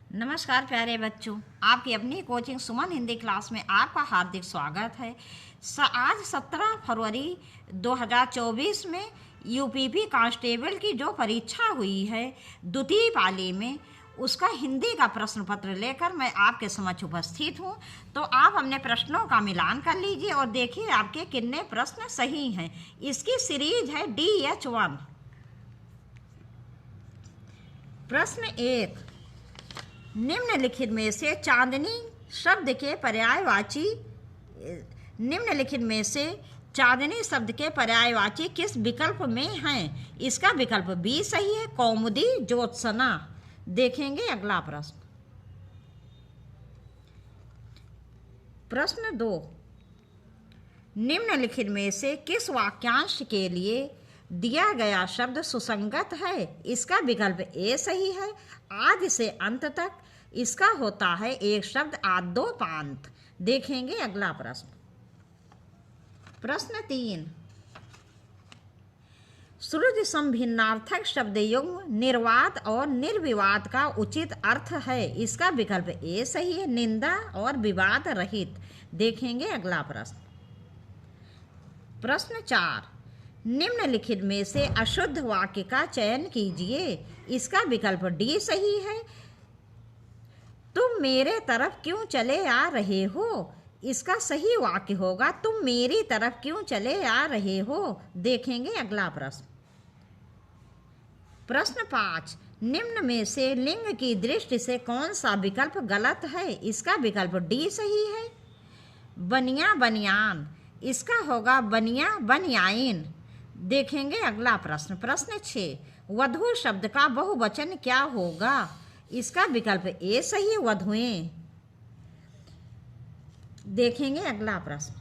नमस्कार प्यारे बच्चों, आपकी अपनी कोचिंग सुमन हिंदी क्लास में आपका हार्दिक स्वागत है। आज 17 फरवरी 2024 में यूपीपी कांस्टेबल की जो परीक्षा हुई है द्वितीय पाली में, उसका हिंदी का प्रश्न पत्र लेकर मैं आपके समक्ष उपस्थित हूँ। तो आप अपने प्रश्नों का मिलान कर लीजिए और देखिए आपके कितने प्रश्न सही हैं। इसकी सीरीज है DH1। प्रश्न 1, निम्नलिखित में से चांदनी शब्द के पर्यायवाची किस विकल्प में हैं? इसका विकल्प बी सही है, कौमुदी ज्योत्सना। देखेंगे अगला प्रश्न। प्रश्न 2, निम्नलिखित में से किस वाक्यांश के लिए दिया गया शब्द सुसंगत है? इसका विकल्प ए सही है, आदि से अंत तक। इसका होता है एक शब्द आद्योपांत। देखेंगे अगला प्रश्न। प्रश्न 3, श्रुति संभिन्नार्थक शब्द युग्म निर्वात और निर्विवाद का उचित अर्थ है। इसका विकल्प ए सही है, निंदा और विवाद रहित। देखेंगे अगला प्रश्न। प्रश्न 4, निम्नलिखित में से अशुद्ध वाक्य का चयन कीजिए। इसका विकल्प डी सही है, तुम मेरे तरफ क्यों चले आ रहे हो। इसका सही वाक्य होगा, तुम मेरी तरफ क्यों चले आ रहे हो। देखेंगे अगला प्रश्न। प्रश्न 5, निम्न में से लिंग की दृष्टि से कौन सा विकल्प गलत है? इसका विकल्प डी सही है, बनिया बनियान। इसका होगा बनिया बनियाइन। देखेंगे अगला प्रश्न। प्रश्न 6, वधू शब्द का बहुवचन क्या होगा? इसका विकल्प ए सही है, वधुएं। देखेंगे अगला प्रश्न।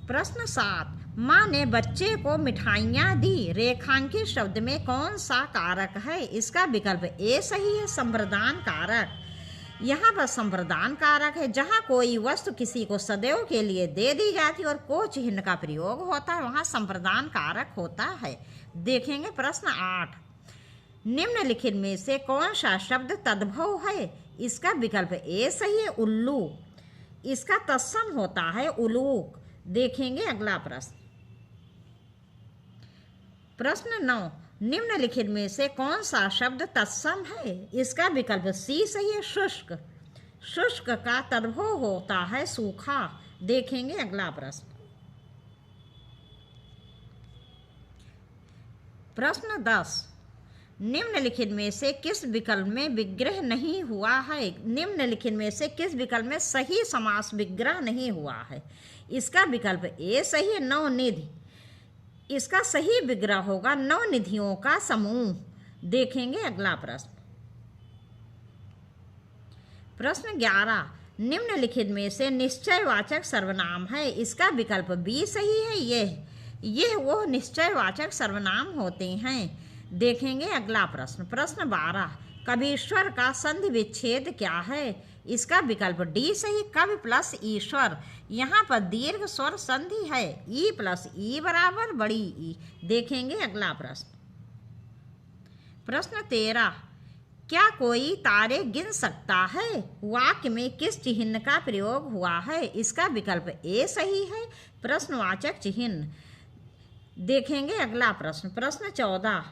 प्रश्न 7, माँ ने बच्चे को मिठाइयाँ दी। रेखांकित शब्द में कौन सा कारक है? इसका विकल्प ए सही है, संप्रदान कारक। यहाँ पर संप्रदान कारक है, जहाँ कोई वस्तु किसी को सदैव के लिए दे दी जाती और को चिन्ह का प्रयोग होता है, वहाँ संप्रदान कारक होता है। देखेंगे प्रश्न 8, निम्नलिखित में से कौन सा शब्द तद्भव है? इसका विकल्प ए सही है, उल्लू। इसका तत्सम होता है उलूक। देखेंगे अगला प्रश्न। प्रश्न 9, निम्नलिखित में से कौन सा शब्द तत्सम है? इसका विकल्प सी सही है, शुष्क। शुष्क का तद्भव होता है सूखा। देखेंगे अगला प्रश्न। प्रश्न 10, निम्नलिखित में से किस विकल्प में विग्रह नहीं हुआ है? निम्नलिखित में से किस विकल्प में सही समास विग्रह नहीं हुआ है? इसका विकल्प ए सही है, नवनिधि। इसका सही विग्रह होगा नवनिधियों का समूह। देखेंगे अगला प्रश्न। प्रश्न 11, निम्नलिखित में से निश्चयवाचक सर्वनाम है। इसका विकल्प बी सही है, यह वो निश्चयवाचक सर्वनाम होते हैं। देखेंगे अगला प्रश्न। प्रश्न 12, कवीश्वर का संधि विच्छेद क्या है? इसका विकल्प डी सही, कवि प्लस ईश्वर। यहाँ पर दीर्घ स्वर संधि है, ई प्लस ई बराबर बड़ी ई। देखेंगे अगला प्रश्न। प्रश्न 13, क्या कोई तारे गिन सकता है? वाक्य में किस चिन्ह का प्रयोग हुआ है? इसका विकल्प ए सही है, प्रश्नवाचक चिन्ह। देखेंगे अगला प्रश्न। प्रश्न 14,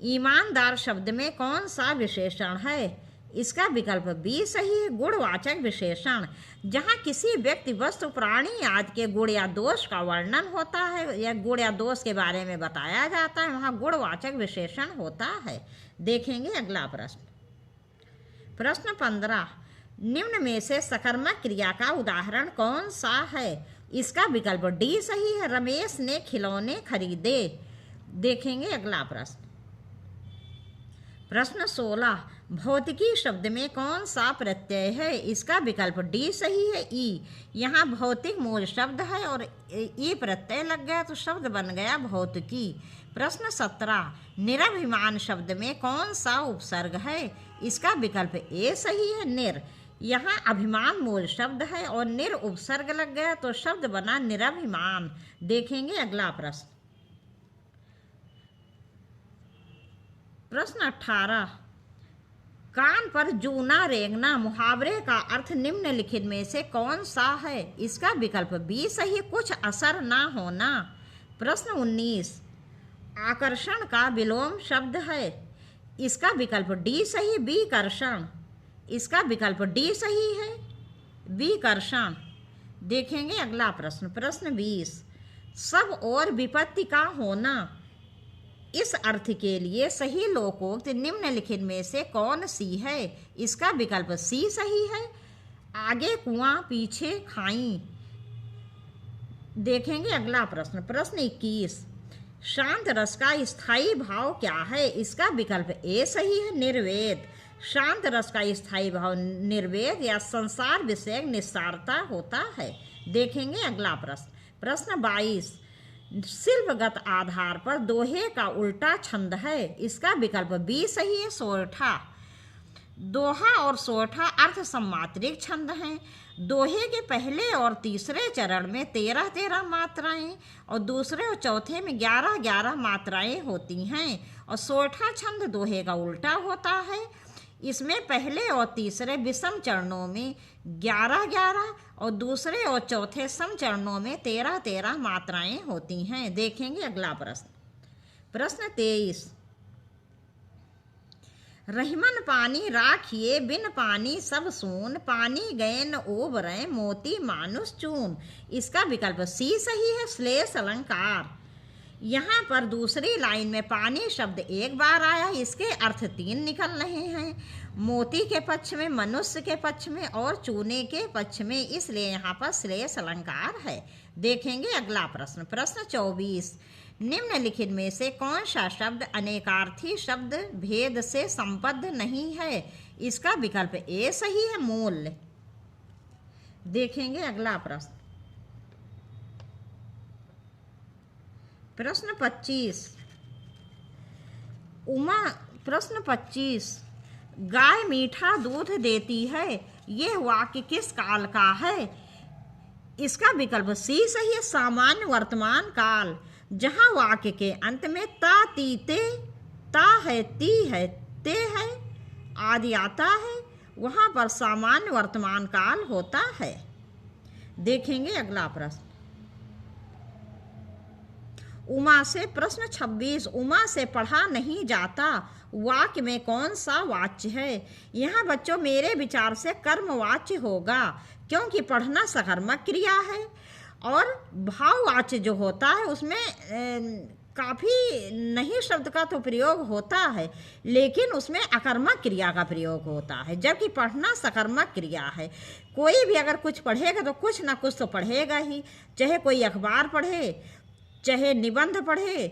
ईमानदार शब्द में कौन सा विशेषण है? इसका विकल्प बी सही है, गुणवाचक विशेषण। जहाँ किसी व्यक्ति वस्तु प्राणी आदि के गुण या दोष का वर्णन होता है या गुण या दोष के बारे में बताया जाता है, वहाँ गुणवाचक विशेषण होता है। देखेंगे अगला प्रश्न। प्रश्न 15, निम्न में से सकर्मक क्रिया का उदाहरण कौन सा है? इसका विकल्प डी सही है, रमेश ने खिलौने खरीदे। देखेंगे अगला प्रश्न। प्रश्न 16, भौतिकी शब्द में कौन सा प्रत्यय है? इसका विकल्प डी सही है, ई। यहाँ भौतिक मूल शब्द है और ई प्रत्यय लग गया तो शब्द बन गया भौतिकी। प्रश्न 17, निरभिमान शब्द में कौन सा उपसर्ग है? इसका विकल्प ए सही है, निर। यहाँ अभिमान मूल शब्द है और निर उपसर्ग लग गया तो शब्द बना निरभिमान। देखेंगे अगला प्रश्न। प्रश्न 18, कान पर जूना रेंगना मुहावरे का अर्थ निम्नलिखित में से कौन सा है? इसका विकल्प बी सही, कुछ असर ना होना। प्रश्न 19, आकर्षण का विलोम शब्द है। इसका विकल्प डी सही, विकर्षण। इसका विकल्प डी सही है, विकर्षण। देखेंगे अगला प्रश्न। प्रश्न 20, सब और विपत्ति का होना, इस अर्थ के लिए सही लोकोक्त निम्नलिखित में से कौन सी है? इसका विकल्प सी सही है, आगे कुआं पीछे खाई। देखेंगे अगला प्रश्न। प्रश्न 21, शांत रस का स्थायी भाव क्या है? इसका विकल्प ए सही है, निर्वेद। शांत रस का स्थायी भाव निर्वेद या संसार विषयक निस्सारता होता है। देखेंगे अगला प्रश्न। प्रश्न 22, शिल्पगत आधार पर दोहे का उल्टा छंद है। इसका विकल्प बी सही है, सोरठा। दोहा और सोरठा अर्थ सम्मात्रिक छंद हैं। दोहे के पहले और तीसरे चरण में 13-13 मात्राएं और दूसरे और चौथे में 11-11 मात्राएं होती हैं और सोरठा छंद दोहे का उल्टा होता है। इसमें पहले और तीसरे विषम चरणों में 11-11 और दूसरे और चौथे सम चरणों में 13-13 मात्राएं होती हैं। देखेंगे अगला प्रश्न। प्रश्न 23, रहीमन पानी राखिए बिन पानी सब सून, पानी गए न ओबरे मोती मानुष चून। इसका विकल्प सी सही है, श्लेष अलंकार। यहाँ पर दूसरी लाइन में पानी शब्द एक बार आया, इसके अर्थ 3 निकल रहे हैं, मोती के पक्ष में, मनुष्य के पक्ष में और चूने के पक्ष में, इसलिए यहाँ पर श्लेष अलंकार है। देखेंगे अगला प्रश्न। प्रश्न 24, निम्नलिखित में से कौन सा शब्द अनेकार्थी शब्द भेद से संबद्ध नहीं है? इसका विकल्प ए सही है, मूल्य। देखेंगे अगला प्रश्न। प्रश्न 25, प्रश्न 25, गाय मीठा दूध देती है, यह वाक्य किस काल का है? इसका विकल्प सी सही है, सामान्य वर्तमान काल। जहाँ वाक्य के अंत में ता ती ते, ता है ती है ते है आदि आता है, वहाँ पर सामान्य वर्तमान काल होता है। देखेंगे अगला प्रश्न। उमा से प्रश्न 26, उमा से पढ़ा नहीं जाता, वाक्य में कौन सा वाच्य है? यहाँ बच्चों मेरे विचार से कर्मवाच्य होगा, क्योंकि पढ़ना सकर्मक क्रिया है और भाववाच्य जो होता है उसमें काफ़ी नहीं शब्द का तो प्रयोग होता है, लेकिन उसमें अकर्मक क्रिया का प्रयोग होता है, जबकि पढ़ना सकर्मक क्रिया है। कोई भी अगर कुछ पढ़ेगा तो कुछ ना कुछ तो पढ़ेगा ही, चाहे कोई अखबार पढ़े, चाहे निबंध पढ़े,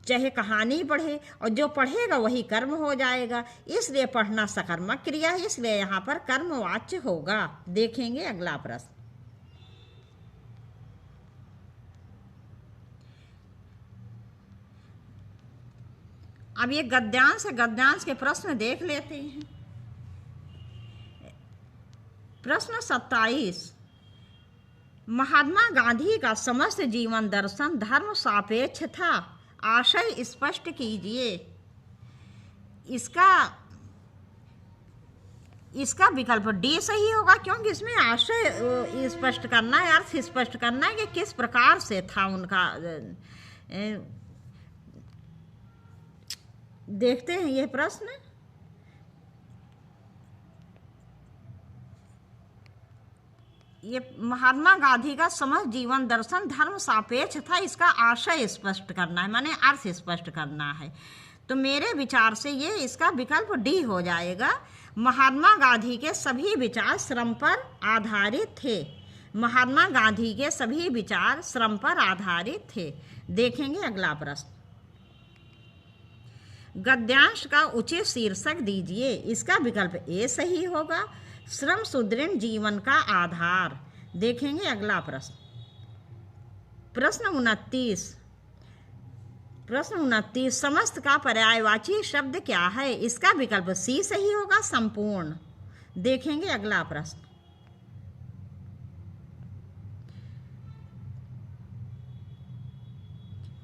चाहे कहानी पढ़े, और जो पढ़ेगा वही कर्म हो जाएगा। इसलिए पढ़ना सकर्मक क्रिया है, इसलिए यहाँ पर कर्मवाच्य होगा। देखेंगे अगला प्रश्न। अब ये गद्यांश के प्रश्न देख लेते हैं। प्रश्न 27, महात्मा गांधी का समस्त जीवन दर्शन धर्म सापेक्ष था, आशय स्पष्ट कीजिए। इसका विकल्प डी सही होगा, क्योंकि इसमें आशय स्पष्ट करना है, अर्थ स्पष्ट करना है कि किस प्रकार से था उनका। देखते हैं यह प्रश्न। ये महात्मा गांधी का समस्त जीवन दर्शन धर्म सापेक्ष था, इसका आशय स्पष्ट करना है, माने अर्थ स्पष्ट करना है। तो मेरे विचार से ये इसका विकल्प डी हो जाएगा। महात्मा गांधी के सभी विचार श्रम पर आधारित थे। महात्मा गांधी के सभी विचार श्रम पर आधारित थे। देखेंगे अगला प्रश्न। गद्यांश का उचित शीर्षक दीजिए। इसका विकल्प ए सही होगा, श्रम सुदृढ़ जीवन का आधार। देखेंगे अगला प्रश्न। प्रश्न 29, समस्त का पर्यायवाची शब्द क्या है? इसका विकल्प सी सही होगा, संपूर्ण। देखेंगे अगला प्रश्न।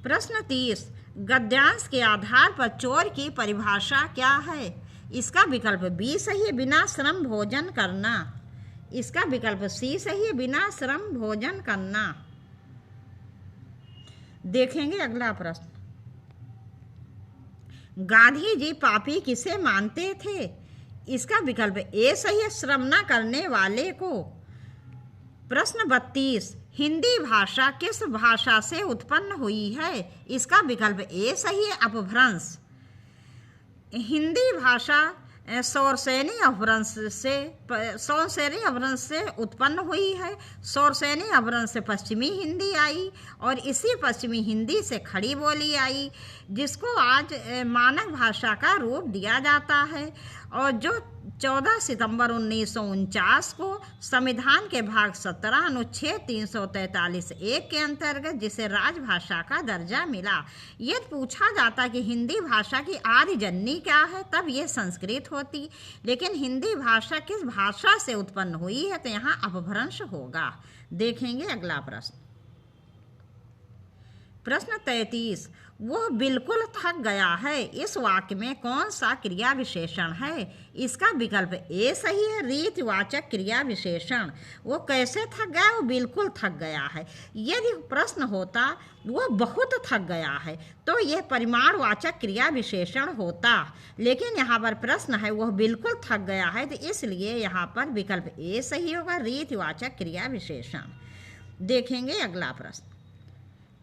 प्रश्न 30, गद्यांश के आधार पर चोर की परिभाषा क्या है? इसका विकल्प बी सही है, बिना श्रम भोजन करना। इसका विकल्प सी सही है, बिना श्रम भोजन करना। देखेंगे अगला प्रश्न। गांधी जी पापी किसे मानते थे? इसका विकल्प ए सही है, श्रम न करने वाले को। प्रश्न 32, हिंदी भाषा किस भाषा से उत्पन्न हुई है? इसका विकल्प ए सही है, अपभ्रंश। हिंदी भाषा सौरसेनी अपभ्रंश से उत्पन्न हुई है। सौरसेनी अपभ्रंश से पश्चिमी हिंदी आई और इसी पश्चिमी हिंदी से खड़ी बोली आई, जिसको आज मानक भाषा का रूप दिया जाता है और जो 14 सितंबर 1949 को संविधान के भाग 17 अनुच्छेद 343(1) के अंतर्गत जिसे राजभाषा का दर्जा मिला। यदि पूछा जाता कि हिंदी भाषा की आदि जननी क्या है, तब यह संस्कृत होती, लेकिन हिंदी भाषा किस भाषा से उत्पन्न हुई है तो यहाँ अपभ्रंश होगा। देखेंगे अगला प्रश्न। प्रश्न 33, वह बिल्कुल थक गया है, इस वाक्य में कौन सा क्रिया विशेषण है? इसका विकल्प ए सही है, रीतिवाचक क्रिया विशेषण। वो कैसे थक गया? वो बिल्कुल थक गया है। यदि प्रश्न होता वो बहुत थक गया है तो यह परिमाणवाचक क्रिया विशेषण होता, लेकिन यहाँ पर प्रश्न है वह बिल्कुल थक गया है, तो इसलिए यहाँ पर विकल्प ए सही होगा, रीतिवाचक क्रिया विशेषण। देखेंगे अगला प्रश्न।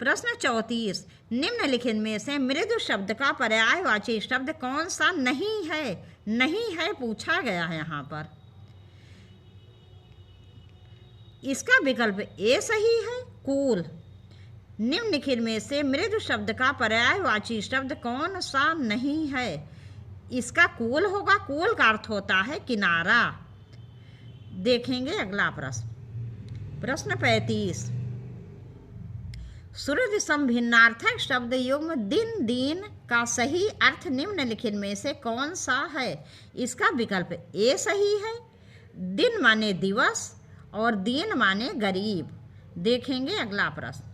प्रश्न 34, निम्नलिखित में से मृदु शब्द का पर्यायवाची शब्द कौन सा नहीं है? नहीं है पूछा गया है यहाँ पर। इसका विकल्प ए सही है, कूल। निम्नलिखित में से मृदु शब्द का पर्यायवाची शब्द कौन सा नहीं है? इसका कूल होगा। कूल का अर्थ होता है किनारा। देखेंगे अगला प्रश्न। प्रश्न 35, श्रुति संभिन्नार्थक शब्द युग्म दिन दीन का सही अर्थ निम्नलिखित में से कौन सा है? इसका विकल्प ए सही है, दिन माने दिवस और दीन माने गरीब। देखेंगे अगला प्रश्न।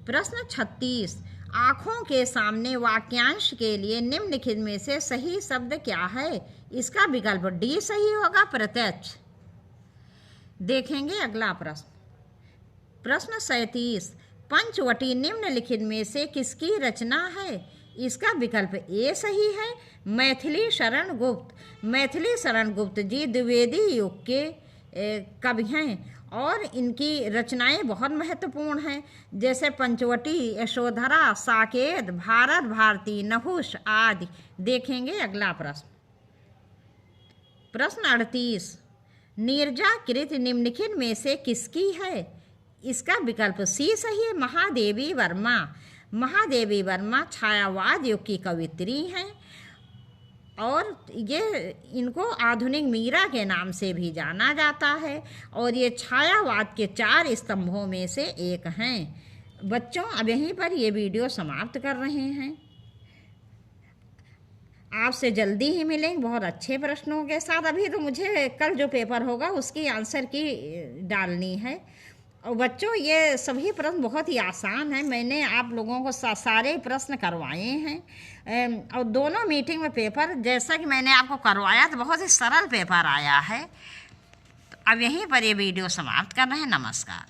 प्रश्न 36, आँखों के सामने वाक्यांश के लिए निम्नलिखित में से सही शब्द क्या है? इसका विकल्प डी सही होगा, प्रत्यक्ष। देखेंगे अगला प्रश्न। प्रश्न 37, पंचवटी निम्नलिखित में से किसकी रचना है? इसका विकल्प ए सही है, मैथिली शरण गुप्त। मैथिली शरण गुप्त जी द्विवेदी युग के कवि हैं और इनकी रचनाएं बहुत महत्वपूर्ण हैं, जैसे पंचवटी, यशोधरा, साकेत, भारत भारती, नहुष आदि। देखेंगे अगला प्रश्न। प्रश्न 38, नीरजा कृति निम्नलिखित में से किसकी है? इसका विकल्प सी सही है, महादेवी वर्मा। महादेवी वर्मा छायावाद युग की कवित्री हैं और ये इनको आधुनिक मीरा के नाम से भी जाना जाता है और ये छायावाद के 4 स्तंभों में से एक हैं। बच्चों, अब यहीं पर ये वीडियो समाप्त कर रहे हैं। आपसे जल्दी ही मिलेंगे बहुत अच्छे प्रश्नों के साथ। अभी तो मुझे कल जो पेपर होगा उसकी आंसर की डालनी है। और बच्चों, ये सभी प्रश्न बहुत ही आसान हैं। मैंने आप लोगों को सारे प्रश्न करवाए हैं और दोनों मीटिंग में पेपर जैसा कि मैंने आपको करवाया तो बहुत ही सरल पेपर आया है। तो अब यहीं पर ये वीडियो समाप्त कर रहे हैं। नमस्कार।